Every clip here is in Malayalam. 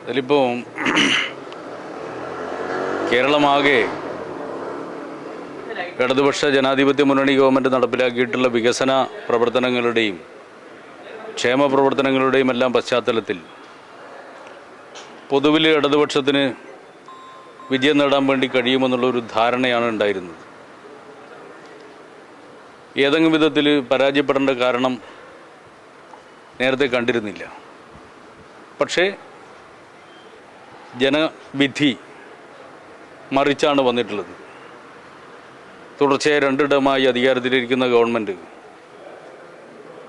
അതിലിപ്പോൾ കേരളമാകെ ഇടതുപക്ഷ ജനാധിപത്യ മുന്നണി ഗവൺമെൻറ് നടപ്പിലാക്കിയിട്ടുള്ള വികസന പ്രവർത്തനങ്ങളുടെയും ക്ഷേമ പ്രവർത്തനങ്ങളുടെയും എല്ലാം പശ്ചാത്തലത്തിൽ പൊതുവിൽ ഇടതുപക്ഷത്തിന് വിജയം നേടാൻ വേണ്ടി കഴിയുമെന്നുള്ളൊരു ധാരണയാണ് ഉണ്ടായിരുന്നത്. ഏതെങ്കിലും വിധത്തിൽ പരാജയപ്പെടേണ്ട കാരണം നേരത്തെ കണ്ടിരുന്നില്ല. പക്ഷേ ജനവിധി മറിച്ചാണ് വന്നിട്ടുള്ളത്. തുടർച്ചയായ 2 ടേമായി അധികാരത്തിലിരിക്കുന്ന ഗവൺമെൻറ്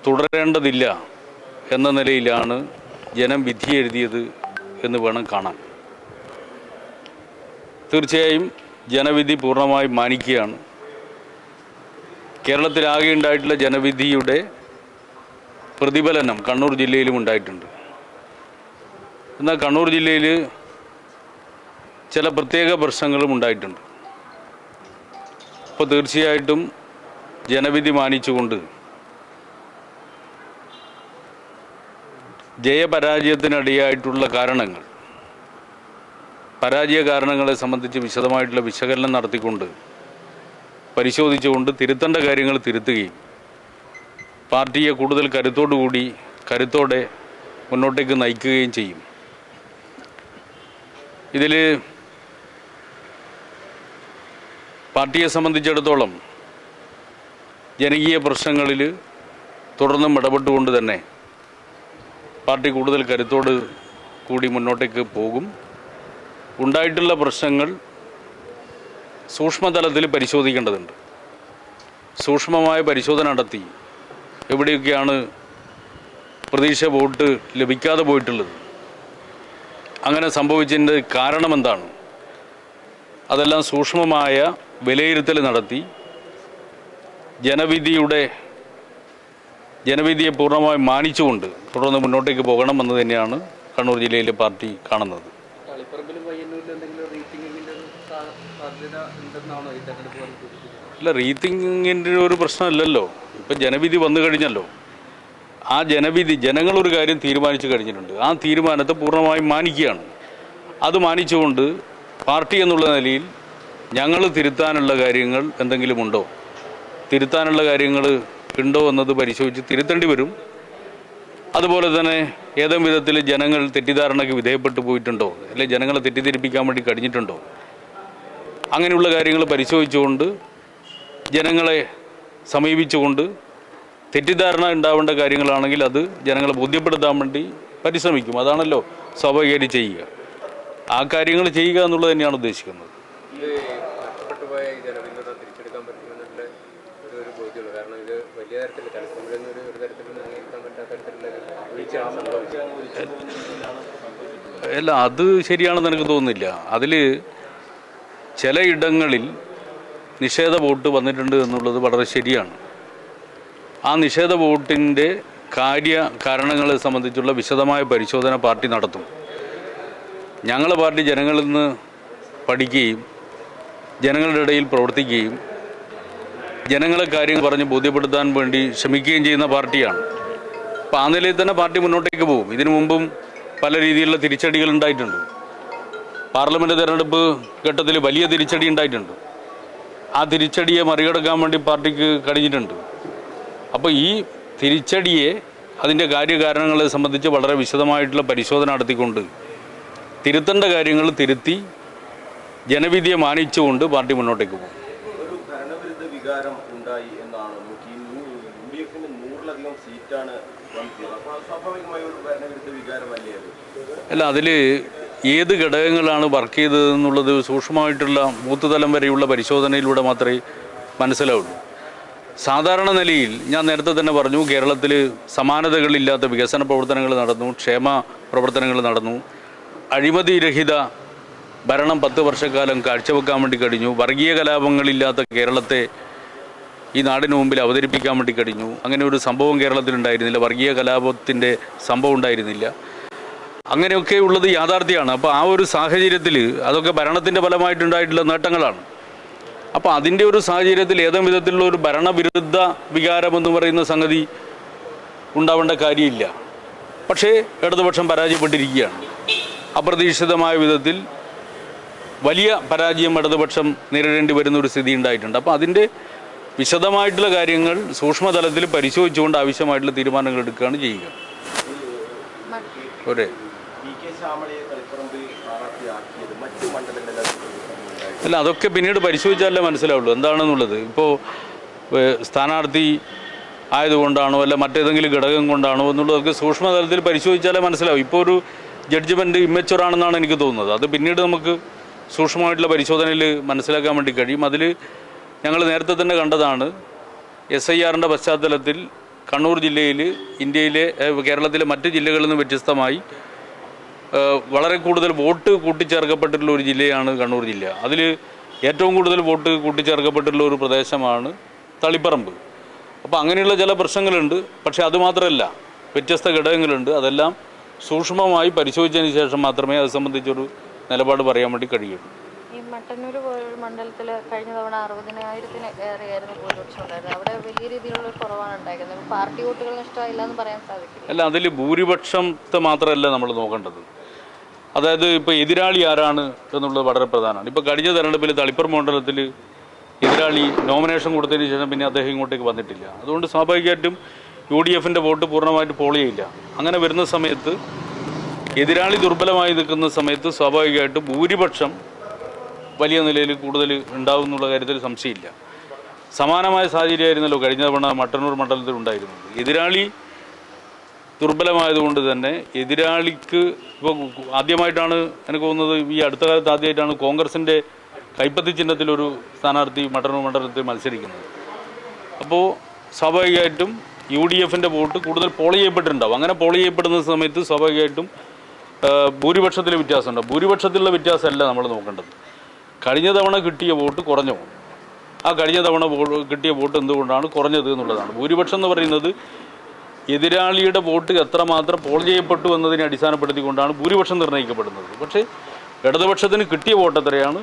തുടരേണ്ടതില്ല എന്ന നിലയിലാണ് ജനം വിധി എഴുതിയത് എന്ന് വേണം കാണാൻ. തീർച്ചയായും ജനവിധി പൂർണ്ണമായി മാനിക്കുകയാണ്. കേരളത്തിലാകെ ഉണ്ടായിട്ടുള്ള ജനവിധിയുടെ പ്രതിഫലനം കണ്ണൂർ ജില്ലയിലും ഉണ്ടായിട്ടുണ്ട്. എന്നാൽ കണ്ണൂർ ജില്ലയിൽ ചില പ്രത്യേക പ്രശ്നങ്ങളും ഉണ്ടായിട്ടുണ്ട്. അപ്പോൾ തീർച്ചയായിട്ടും ജനവിധി മാനിച്ചുകൊണ്ട് ജയപരാജയത്തിനടിയായിട്ടുള്ള കാരണങ്ങൾ, പരാജയ കാരണങ്ങളെ സംബന്ധിച്ച് വിശദമായിട്ടുള്ള വിശകലനം നടത്തിക്കൊണ്ട് പരിശോധിച്ചുകൊണ്ട് തിരുത്തേണ്ട കാര്യങ്ങൾ തിരുത്തുകയും പാർട്ടിയെ കൂടുതൽ കരുത്തോടെ മുന്നോട്ടേക്ക് നയിക്കുകയും ചെയ്യും. ഇതിൽ പാർട്ടിയെ സംബന്ധിച്ചിടത്തോളം ജനകീയ പ്രശ്നങ്ങളിൽ തുടർന്നും ഇടപെട്ടുകൊണ്ട് തന്നെ പാർട്ടി കൂടുതൽ കരുത്തോട് കൂടി മുന്നോട്ടേക്ക് പോകും. ഉണ്ടായിട്ടുള്ള പ്രശ്നങ്ങൾ സൂക്ഷ്മതലത്തിൽ പരിശോധിക്കേണ്ടതുണ്ട്. സൂക്ഷ്മമായ പരിശോധന നടത്തി എവിടെയൊക്കെയാണ് പ്രതീക്ഷ വോട്ട് ലഭിക്കാതെ പോയിട്ടുള്ളത്, അങ്ങനെ സംഭവിച്ചതിൻ്റെ കാരണമെന്താണ്, അതെല്ലാം സൂക്ഷ്മമായ വിലയിരുത്തൽ നടത്തി ജനവിധിയെ പൂർണ്ണമായി മാനിച്ചുകൊണ്ട് തുടർന്ന് മുന്നോട്ടേക്ക് പോകണമെന്ന് തന്നെയാണ് കണ്ണൂർ ജില്ലയിലെ പാർട്ടി കാണുന്നത്. അല്ല, റീതിങ്കിങ്ങിൻ്റെ ഒരു പ്രശ്നമല്ലല്ലോ. ഇപ്പം ജനവിധി വന്നു കഴിഞ്ഞല്ലോ. ആ ജനവിധി, ജനങ്ങളൊരു കാര്യം തീരുമാനിച്ചു കഴിഞ്ഞിട്ടുണ്ട്. ആ തീരുമാനത്തെ പൂർണ്ണമായും മാനിക്കുകയാണ്. അത് മാനിച്ചുകൊണ്ട് പാർട്ടി എന്നുള്ള നിലയിൽ ഞങ്ങൾ തിരുത്താനുള്ള കാര്യങ്ങൾ എന്തെങ്കിലും ഉണ്ടോ, തിരുത്താനുള്ള കാര്യങ്ങൾ ഉണ്ടോ എന്നത് പരിശോധിച്ച് തിരുത്തേണ്ടി വരും. അതുപോലെ തന്നെ ഏതെങ്കിലും വിധത്തിൽ ജനങ്ങൾ തെറ്റിദ്ധാരണയ്ക്ക് വിധേയപ്പെട്ടു പോയിട്ടുണ്ടോ, അല്ലെങ്കിൽ ജനങ്ങളെ തെറ്റിദ്ധരിപ്പിക്കാൻ വേണ്ടി കഴിഞ്ഞിട്ടുണ്ടോ, അങ്ങനെയുള്ള കാര്യങ്ങൾ പരിശോധിച്ചുകൊണ്ട് ജനങ്ങളെ സമീപിച്ചുകൊണ്ട് തെറ്റിദ്ധാരണ ഉണ്ടാവേണ്ട കാര്യങ്ങളാണെങ്കിൽ അത് ജനങ്ങളെ ബോധ്യപ്പെടുത്താൻ വേണ്ടി പരിശ്രമിക്കും. അതാണല്ലോ സ്വാഭാവികമായിട്ട് ചെയ്യുക. ആ കാര്യങ്ങൾ ചെയ്യുക എന്നുള്ളത് തന്നെയാണ് ഉദ്ദേശിക്കുന്നത്. അല്ല, അത് ശരിയാണെന്ന് എനിക്ക് തോന്നുന്നില്ല. അതിൽ ചില ഇടങ്ങളിൽ നിഷേധ വോട്ട് വന്നിട്ടുണ്ട് എന്നുള്ളത് വളരെ ശരിയാണ്. ആ നിഷേധ വോട്ടിൻ്റെ കാരണങ്ങളെ സംബന്ധിച്ചുള്ള വിശദമായ പരിശോധന പാർട്ടി നടത്തും. ഞങ്ങളുടെ പാർട്ടി ജനങ്ങളിൽ നിന്ന് പഠിക്കുകയും ജനങ്ങളുടെ ഇടയിൽ പ്രവർത്തിക്കുകയും ജനങ്ങളെ കാര്യങ്ങൾ പറഞ്ഞ് ബോധ്യപ്പെടുത്താൻ വേണ്ടി ശ്രമിക്കുകയും ചെയ്യുന്ന പാർട്ടിയാണ്. അപ്പോൾ ആ നിലയിൽ തന്നെ പാർട്ടി മുന്നോട്ടേക്ക് പോകും. ഇതിനു മുമ്പും പല രീതിയിലുള്ള തിരിച്ചടികൾ ഉണ്ടായിട്ടുണ്ട്. പാർലമെൻറ്റ് തെരഞ്ഞെടുപ്പ് ഘട്ടത്തിൽ വലിയ തിരിച്ചടി ഉണ്ടായിട്ടുണ്ട്. ആ തിരിച്ചടിയെ മറികടക്കാൻ വേണ്ടി പാർട്ടിക്ക് കഴിഞ്ഞിട്ടുണ്ട്. അപ്പോൾ ഈ തിരിച്ചടിയെ, അതിൻ്റെ കാര്യകാരണങ്ങളെ സംബന്ധിച്ച് വളരെ വിശദമായിട്ടുള്ള പരിശോധന നടത്തിക്കൊണ്ട് തിരുത്തേണ്ട കാര്യങ്ങൾ തിരുത്തി ജനവിധിയെ മാനിച്ചുകൊണ്ട് പാർട്ടി മുന്നോട്ടേക്ക് പോകും. ഒരു ഭരണവിരുദ്ധ വികാരം ഉണ്ടായി എന്നാണ്. UDF-ന് 100-ലധികം സീറ്റാണ് വന്നത്. അപ്പോൾ സ്വാഭാവികമായ ഒരു ഭരണവിരുദ്ധ വികാരമല്ലേ അത്? അല്ല, അതിൽ ഏത് ഘടകങ്ങളാണ് വർക്ക് ചെയ്തതെന്നുള്ളത് സൂക്ഷ്മമായിട്ടുള്ള ബൂത്ത് വരെയുള്ള പരിശോധനയിലൂടെ മാത്രമേ മനസ്സിലാവുള്ളൂ. സാധാരണ നിലയിൽ ഞാൻ നേരത്തെ തന്നെ പറഞ്ഞു, കേരളത്തിൽ സമാനതകളില്ലാത്ത വികസന പ്രവർത്തനങ്ങൾ നടന്നു, ക്ഷേമ പ്രവർത്തനങ്ങൾ നടന്നു, അഴിമതിരഹിത ഭരണം 10 വർഷക്കാലം കാഴ്ചവെക്കാൻ വേണ്ടി കഴിഞ്ഞു. വർഗീയ കലാപങ്ങളില്ലാത്ത കേരളത്തെ ഈ നാടിന് മുമ്പിൽ അവതരിപ്പിക്കാൻ വേണ്ടി കഴിഞ്ഞു. അങ്ങനെ ഒരു സംഭവം കേരളത്തിലുണ്ടായിരുന്നില്ല. വർഗീയ കലാപത്തിൻ്റെ സംഭവം ഉണ്ടായിരുന്നില്ല. അങ്ങനെയൊക്കെ ഉള്ളത് യാഥാർത്ഥ്യമാണ്. അപ്പോൾ ആ ഒരു സാഹചര്യത്തിൽ അതൊക്കെ ഭരണത്തിൻ്റെ ഫലമായിട്ടുണ്ടായിട്ടുള്ള നേട്ടങ്ങളാണ്. അപ്പോൾ അതിൻ്റെ ഒരു സാഹചര്യത്തിൽ ഏതെങ്കിലും വിധത്തിലുള്ള ഒരു ഭരണവിരുദ്ധ വികാരമെന്ന് പറയുന്ന സംഗതി ഉണ്ടാവേണ്ട കാര്യമില്ല. പക്ഷേ ഇടതുപക്ഷം പരാജയപ്പെട്ടിരിക്കുകയാണ്. അപ്രതീക്ഷിതമായ വിധത്തിൽ വലിയ പരാജയം ഇടതുപക്ഷം നേരിടേണ്ടി വരുന്ന ഒരു സ്ഥിതി ഉണ്ടായിട്ടുണ്ട്. അപ്പോൾ അതിൻ്റെ വിശദമായിട്ടുള്ള കാര്യങ്ങൾ സൂക്ഷ്മതലത്തിൽ പരിശോധിച്ചുകൊണ്ട് ആവശ്യമായിട്ടുള്ള തീരുമാനങ്ങൾ എടുക്കുകയാണ് ചെയ്യുക. ഒരേ അല്ല, അതൊക്കെ പിന്നീട് പരിശോധിച്ചാലേ മനസ്സിലാവുള്ളൂ എന്താണെന്നുള്ളത്. ഇപ്പോൾ സ്ഥാനാർത്ഥി ആയതുകൊണ്ടാണോ അല്ല മറ്റേതെങ്കിലും ഘടകം കൊണ്ടാണോ എന്നുള്ളതൊക്കെ സൂക്ഷ്മതലത്തിൽ പരിശോധിച്ചാലേ മനസ്സിലാവും. ഇപ്പോൾ ഒരു ജഡ്ജ്മെൻറ്റ് ഇമ്മച്ചുവറാണെന്നാണ് എനിക്ക് തോന്നുന്നത്. അത് പിന്നീട് നമുക്ക് സൂക്ഷ്മമായിട്ടുള്ള പരിശോധനയിൽ മനസ്സിലാക്കാൻ വേണ്ടി കഴിയും. അതിൽ ഞങ്ങൾ നേരത്തെ തന്നെ കണ്ടതാണ്, SIRൻ്റെ പശ്ചാത്തലത്തിൽ കണ്ണൂർ ജില്ലയിൽ കേരളത്തിലെ മറ്റ് ജില്ലകളിൽ നിന്ന് വ്യത്യസ്തമായി വളരെ കൂടുതൽ വോട്ട് കൂട്ടിച്ചേർക്കപ്പെട്ടിട്ടുള്ള ഒരു ജില്ലയാണ് കണ്ണൂർ ജില്ല. അതിൽ ഏറ്റവും കൂടുതൽ വോട്ട് കൂട്ടിച്ചേർക്കപ്പെട്ടിട്ടുള്ള ഒരു പ്രദേശമാണ് തളിപ്പറമ്പ്. അപ്പോൾ അങ്ങനെയുള്ള ചില പ്രശ്നങ്ങളുണ്ട്. പക്ഷേ അതുമാത്രമല്ല, വ്യത്യസ്ത ഘടകങ്ങളുണ്ട്. അതെല്ലാം സൂക്ഷ്മമായി പരിശോധിച്ചതിന് ശേഷം മാത്രമേ അത് സംബന്ധിച്ചൊരു നിലപാട് പറയാൻ വേണ്ടി കഴിയുള്ളൂ. ഈ മട്ടന്നൂർ മണ്ഡലത്തിൽ കഴിഞ്ഞ തവണ 60,000-ന് ഏറെയായിരുന്നു ഭൂരിപക്ഷം ഉണ്ടായിരുന്നത്. അവിടെ വലിയ രീതിയിലുള്ള കുറവാണ് ഉണ്ടായിരുന്നത്. പാർട്ടി വോട്ടുകൾ നഷ്ടമായില്ല എന്ന് പറയാൻ സാധിക്കില്ല. അല്ല, അതിൽ ഭൂരിപക്ഷത്തെ മാത്രമല്ല നമ്മൾ നോക്കേണ്ടത്. അതായത് ഇപ്പോൾ എതിരാളി ആരാണ് എന്നുള്ളത് വളരെ പ്രധാനമാണ്. ഇപ്പോൾ കഴിഞ്ഞ തെരഞ്ഞെടുപ്പിൽ തളിപ്പറമ്പ് മണ്ഡലത്തിൽ എതിരാളി നോമിനേഷൻ കൊടുത്തതിന് ശേഷം പിന്നെ അദ്ദേഹം ഇങ്ങോട്ടേക്ക് വന്നിട്ടില്ല. അതുകൊണ്ട് സ്വാഭാവികമായിട്ടും UDFൻ്റെ വോട്ട് പൂർണ്ണമായിട്ട് പോൾ ചെയ്യില്ല. അങ്ങനെ വരുന്ന സമയത്ത് എതിരാളി ദുർബലമായി നിൽക്കുന്ന സമയത്ത് സ്വാഭാവികമായിട്ടും ഭൂരിപക്ഷം വലിയ നിലയിൽ കൂടുതൽ ഉണ്ടാവും എന്നുള്ള കാര്യത്തിൽ സംശയമില്ല. സമാനമായ സാഹചര്യമായിരുന്നല്ലോ കഴിഞ്ഞ തവണ മട്ടന്നൂർ മണ്ഡലത്തിൽ ഉണ്ടായിരുന്നത്. എതിരാളി ദുർബലമായതുകൊണ്ട് തന്നെ എതിരാളിക്ക് ഇപ്പോൾ ആദ്യമായിട്ടാണ് എനിക്ക് തോന്നുന്നത്, ഈ അടുത്ത കാലത്ത് ആദ്യമായിട്ടാണ് കോൺഗ്രസിൻ്റെ കൈപ്പത്തി ചിഹ്നത്തിലൊരു സ്ഥാനാർത്ഥി മട്ടന്നൂർ മണ്ഡലത്തിൽ മത്സരിക്കുന്നത്. അപ്പോൾ സ്വാഭാവികമായിട്ടും UDFൻ്റെ വോട്ട് കൂടുതൽ പോൾ ചെയ്യപ്പെട്ടിട്ടുണ്ടാവും. അങ്ങനെ പോൾ ചെയ്യപ്പെടുന്ന സമയത്ത് സ്വാഭാവികമായിട്ടും ഭൂരിപക്ഷത്തിൽ വ്യത്യാസമുണ്ടാവും. ഭൂരിപക്ഷത്തിലുള്ള വ്യത്യാസമല്ല നമ്മൾ നോക്കേണ്ടത്. കഴിഞ്ഞ തവണ കിട്ടിയ വോട്ട് കുറഞ്ഞു. ആ കഴിഞ്ഞ തവണ കിട്ടിയ വോട്ട് എന്തുകൊണ്ടാണ് കുറഞ്ഞത് എന്നുള്ളതാണ്. ഭൂരിപക്ഷം എന്ന് പറയുന്നത് എതിരാളിയുടെ വോട്ട് എത്രമാത്രം പോൾ ചെയ്യപ്പെട്ടു എന്നതിനെ അടിസ്ഥാനപ്പെടുത്തിക്കൊണ്ടാണ് ഭൂരിപക്ഷം നിർണ്ണയിക്കപ്പെടുന്നത്. പക്ഷേ ഇടതുപക്ഷത്തിന് കിട്ടിയ വോട്ട് എത്രയാണ്,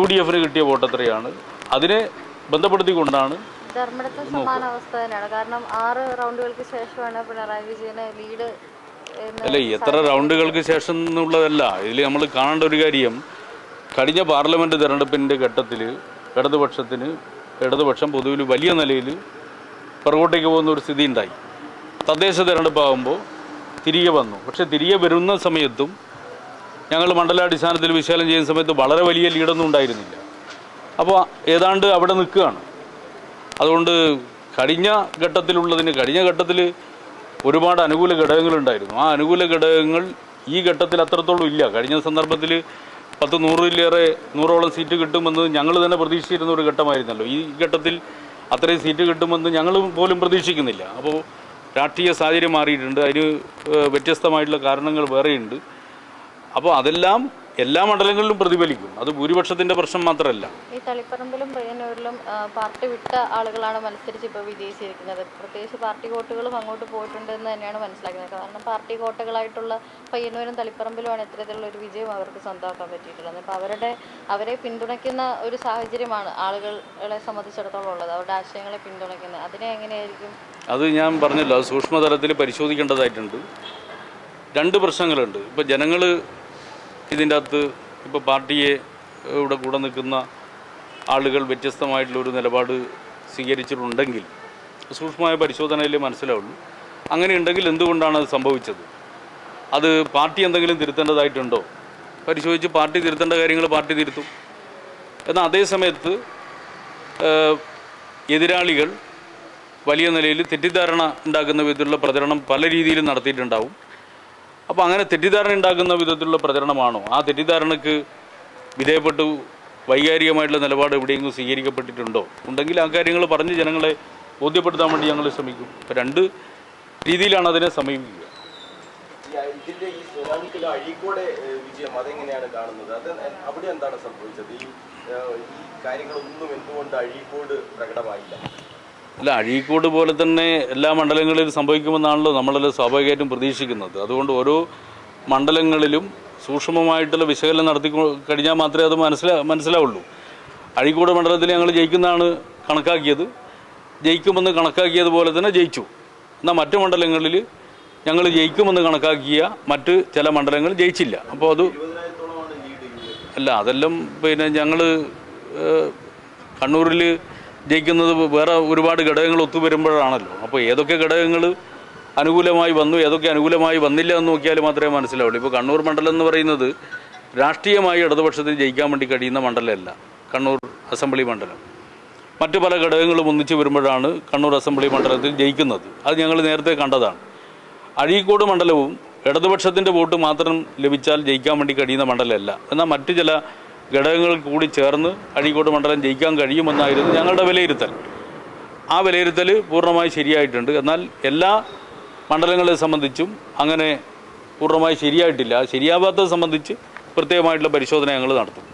UDFന് കിട്ടിയ വോട്ട് എത്രയാണ്, അതിനെ ബന്ധപ്പെടുത്തിക്കൊണ്ടാണ്. ധർമ്മടത്തും സമാന അവസ്ഥ തന്നെയാണ്. കാരണം 6 റൗണ്ടുകൾക്ക് ശേഷമാണ് പിണറായി വിജയന് ലീഡ്. അല്ല, എത്ര റൗണ്ടുകൾക്ക് ശേഷം എന്നുള്ളതല്ല ഇതിൽ നമ്മൾ കാണേണ്ട ഒരു കാര്യം. കഴിഞ്ഞ പാർലമെൻറ്റ് തിരഞ്ഞെടുപ്പിൻ്റെ ഘട്ടത്തിൽ ഇടതുപക്ഷം പൊതുവിൽ വലിയ നിലയിൽ പുറകോട്ടേക്ക് പോകുന്ന ഒരു സ്ഥിതി ഉണ്ടായി. തദ്ദേശ തിരഞ്ഞെടുപ്പാകുമ്പോൾ തിരികെ വന്നു. പക്ഷേ തിരികെ വരുന്ന സമയത്തും ഞങ്ങൾ മണ്ഡലാടിസ്ഥാനത്തിൽ വിശകലനം ചെയ്യുന്ന സമയത്ത് വളരെ വലിയ ലീഡൊന്നും ഉണ്ടായിരുന്നില്ല. അപ്പോൾ ഏതാണ്ട് അവിടെ നിൽക്കുകയാണ്. അതുകൊണ്ട് കഴിഞ്ഞ ഘട്ടത്തിൽ ഒരുപാട് അനുകൂല ഘടകങ്ങളുണ്ടായിരുന്നു. ആ അനുകൂല ഘടകങ്ങൾ ഈ ഘട്ടത്തിൽ അത്രത്തോളം ഇല്ല. കഴിഞ്ഞ സന്ദർഭത്തിൽ 100-100ഓളം സീറ്റ് കിട്ടുമെന്ന് ഞങ്ങൾ തന്നെ പ്രതീക്ഷിച്ചിരുന്ന ഒരു ഘട്ടമായിരുന്നല്ലോ. ഈ ഘട്ടത്തിൽ അത്രയും സീറ്റ് കിട്ടുമെന്ന് ഞങ്ങൾ പോലും പ്രതീക്ഷിക്കുന്നില്ല. അപ്പോൾ രാഷ്ട്രീയ സാഹചര്യം മാറിയിട്ടുണ്ട്. അതിന് വ്യത്യസ്തമായിട്ടുള്ള കാരണങ്ങൾ വേറെയുണ്ട്. അപ്പോൾ അതെല്ലാം എല്ലാ മണ്ഡലങ്ങളിലും പ്രതിഫലിക്കും. അത് ഭൂരിപക്ഷത്തിൻ്റെ പ്രശ്നം മാത്രമല്ല. ഈ തളിപ്പറമ്പിലും പയ്യന്നൂരിലും പാർട്ടി വിട്ട ആളുകളാണ് മത്സരിച്ച് ഇപ്പോൾ വിജയിച്ചിരിക്കുന്നത്. പ്രത്യേകിച്ച് പാർട്ടി വോട്ടുകളും അങ്ങോട്ട് പോയിട്ടുണ്ട് എന്ന് തന്നെയാണ് മനസ്സിലാക്കുന്നത്. കാരണം പാർട്ടി കോട്ടകളായിട്ടുള്ള പയ്യന്നൂരും തളിപ്പറമ്പിലുമാണ് ഇത്തരത്തിലുള്ള ഒരു വിജയം അവർക്ക് സ്വന്തമാക്കാൻ പറ്റിയിട്ടുള്ളത്. അപ്പോൾ അവരെ പിന്തുണയ്ക്കുന്ന ഒരു സാഹചര്യമാണ് ആളുകളെ സംബന്ധിച്ചിടത്തോളം ഉള്ളത്. അവരുടെ ആശയങ്ങളെ പിന്തുണയ്ക്കുന്നത്. അതിനെ എങ്ങനെയായിരിക്കും? അത് ഞാൻ പറഞ്ഞല്ലോ, സൂക്ഷ്മതലത്തിൽ പരിശോധിക്കേണ്ടതായിട്ടുണ്ട്. 2 പ്രശ്നങ്ങളുണ്ട്. ഇപ്പോൾ ജനങ്ങൾ ഇതിൻ്റെ അകത്ത് ഇപ്പോൾ പാർട്ടിയെ കൂടെ നിൽക്കുന്ന ആളുകൾ വ്യത്യസ്തമായിട്ടുള്ളൊരു നിലപാട് സ്വീകരിച്ചിട്ടുണ്ടെങ്കിൽ സൂക്ഷ്മമായ പരിശോധനയിൽ മനസ്സിലാവുള്ളൂ. അങ്ങനെയുണ്ടെങ്കിൽ എന്തുകൊണ്ടാണ് അത് സംഭവിച്ചത്, അത് പാർട്ടി എന്തെങ്കിലും തിരുത്തേണ്ടതായിട്ടുണ്ടോ പരിശോധിച്ച് പാർട്ടി തിരുത്തേണ്ട കാര്യങ്ങൾ പാർട്ടി തിരുത്തും. എന്നാൽ അതേ സമയത്ത് എതിരാളികൾ വലിയ നിലയിൽ തെറ്റിദ്ധാരണ ഉണ്ടാക്കുന്ന വിധത്തിലുള്ള പ്രചരണം പല രീതിയിലും നടത്തിയിട്ടുണ്ടാവും. അപ്പോൾ അങ്ങനെ തെറ്റിദ്ധാരണ ഉണ്ടാക്കുന്ന വിധത്തിലുള്ള പ്രചരണമാണോ, ആ തെറ്റിദ്ധാരണയ്ക്ക് വിധേയപ്പെട്ടു വൈകാരികമായിട്ടുള്ള നിലപാട് എവിടെയെങ്കിലും സ്വീകരിക്കപ്പെട്ടിട്ടുണ്ടോ ഉണ്ടെങ്കിൽ ആ കാര്യങ്ങൾ പറഞ്ഞ് ജനങ്ങളെ ബോധ്യപ്പെടുത്താൻ വേണ്ടി ഞങ്ങൾ ശ്രമിക്കും. അപ്പോൾ 2 രീതിയിലാണ് അതിനെ സമീപിക്കുക. ഇതിന്റെ ഈ സുനാമിക്കിലെ അഴീക്കോട് വിജയം അതെങ്ങനെയാണ് കാണുന്നത്? അത് അവിടെ എന്താണ് സംഭവിച്ചത്? ഈ കാര്യങ്ങളൊന്നും എന്തുകൊണ്ട് അഴീക്കോട് പ്രകടമായില്ല? അല്ല, അഴീക്കോട് പോലെ തന്നെ എല്ലാ മണ്ഡലങ്ങളിലും സംഭവിക്കുമെന്നാണല്ലോ നമ്മളെല്ലാം സ്വാഭാവികമായിട്ടും പ്രതീക്ഷിക്കുന്നത്. അതുകൊണ്ട് ഓരോ മണ്ഡലങ്ങളിലും സൂക്ഷ്മമായിട്ടുള്ള വിശകലനം നടത്തി കഴിഞ്ഞാൽ മാത്രമേ അത് മനസ്സിലാവുള്ളൂ. അഴീക്കോട് മണ്ഡലത്തിൽ ഞങ്ങൾ ജയിക്കുന്നതാണ് ജയിക്കുമെന്ന് കണക്കാക്കിയതുപോലെ തന്നെ ജയിച്ചു. എന്നാൽ മറ്റു മണ്ഡലങ്ങളിൽ ഞങ്ങൾ ജയിക്കുമെന്ന് കണക്കാക്കിയ മറ്റ് ചില മണ്ഡലങ്ങൾ ജയിച്ചില്ല. അപ്പോൾ അത് അല്ല, അതെല്ലാം പിന്നെ ഞങ്ങൾ കണ്ണൂരിൽ ജയിക്കുന്നത് വേറെ ഒരുപാട് ഘടകങ്ങൾ ഒത്തുവരുമ്പോഴാണല്ലോ. അപ്പോൾ ഏതൊക്കെ ഘടകങ്ങൾ അനുകൂലമായി വന്നു, ഏതൊക്കെ അനുകൂലമായി വന്നില്ല എന്ന് നോക്കിയാൽ മാത്രമേ മനസ്സിലാവുള്ളൂ. ഇപ്പോൾ കണ്ണൂർ മണ്ഡലം എന്ന് പറയുന്നത് രാഷ്ട്രീയമായി ഇടതുപക്ഷത്തിന് ജയിക്കാൻ വേണ്ടി കഴിയുന്ന മണ്ഡലമല്ല കണ്ണൂർ അസംബ്ലി മണ്ഡലം. മറ്റു പല ഘടകങ്ങളും ഒന്നിച്ച് വരുമ്പോഴാണ് കണ്ണൂർ അസംബ്ലി മണ്ഡലത്തിൽ ജയിക്കുന്നത്. അത് ഞങ്ങൾ നേരത്തെ കണ്ടതാണ്. അഴീക്കോട് മണ്ഡലവും ഇടതുപക്ഷത്തിൻ്റെ വോട്ട് മാത്രം ലഭിച്ചാൽ ജയിക്കാൻ വേണ്ടി കഴിയുന്ന മണ്ഡലമല്ല. എന്നാൽ മറ്റു ചില ഘടകങ്ങൾ കൂടി ചേർന്ന് അഴീക്കോട് മണ്ഡലം ജയിക്കാൻ കഴിയുമെന്നായിരുന്നു ഞങ്ങളുടെ വിലയിരുത്തൽ. ആ വിലയിരുത്തൽ പൂർണ്ണമായി ശരിയായിട്ടുണ്ട്. എന്നാൽ എല്ലാ മണ്ഡലങ്ങളെ സംബന്ധിച്ചും അങ്ങനെ പൂർണ്ണമായി ശരിയായിട്ടില്ല. ശരിയാവാത്തത് സംബന്ധിച്ച് പ്രത്യേകമായിട്ടുള്ള പരിശോധന ഞങ്ങൾ നടത്തും.